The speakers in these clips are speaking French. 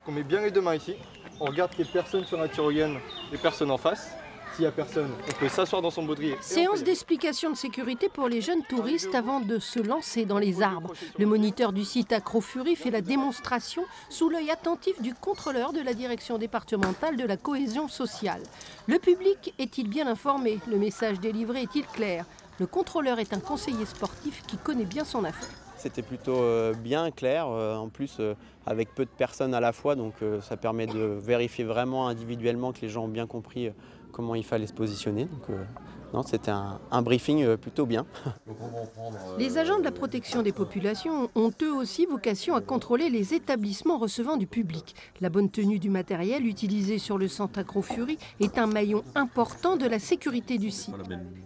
On met bien les deux mains ici, on regarde qu'il y ait personne sur la tyrolienne et personne en face. S'il n'y a personne, on peut s'asseoir dans son baudrier. Séance d'explication de sécurité pour les jeunes touristes avant de se lancer dans les arbres. Le moniteur du site Acrofurie fait la démonstration sous l'œil attentif du contrôleur de la direction départementale de la cohésion sociale. Le public est-il bien informé? Le message délivré est-il clair? Le contrôleur est un conseiller sportif qui connaît bien son affaire. C'était plutôt bien clair, en plus avec peu de personnes à la fois, donc ça permet de vérifier vraiment individuellement que les gens ont bien compris comment il fallait se positionner. Donc, non, c'était un briefing plutôt bien. Les agents de la protection des populations ont eux aussi vocation à contrôler les établissements recevant du public. La bonne tenue du matériel utilisé sur le centre Acrofurie est un maillon important de la sécurité du site.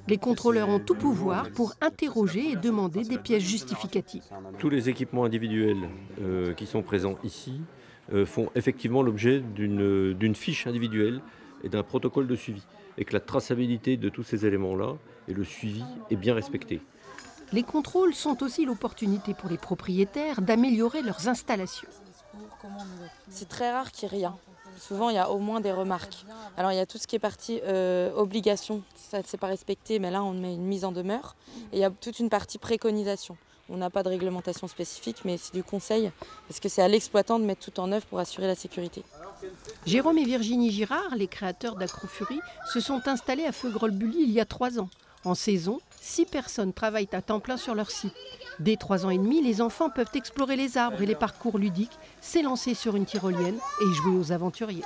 Les contrôleurs ont tout pouvoir pour interroger et demander des pièces justificatives. Tous les équipements individuels qui sont présents ici font effectivement l'objet d'une fiche individuelle et d'un protocole de suivi, et que la traçabilité de tous ces éléments-là et le suivi est bien respecté. Les contrôles sont aussi l'opportunité pour les propriétaires d'améliorer leurs installations. C'est très rare qu'il y ait rien. Souvent, il y a au moins des remarques. Alors, il y a tout ce qui est partie obligation, ça ne s'est pas respecté, mais là, on met une mise en demeure. Et il y a toute une partie préconisation. On n'a pas de réglementation spécifique, mais c'est du conseil, parce que c'est à l'exploitant de mettre tout en œuvre pour assurer la sécurité. Jérôme et Virginie Girard, les créateurs d'Acrofurie, se sont installés à Feugrolles-Bully il y a 3 ans. En saison, 6 personnes travaillent à temps plein sur leur site. Dès 3 ans et demi, les enfants peuvent explorer les arbres et les parcours ludiques, s'élancer sur une tyrolienne et jouer aux aventuriers.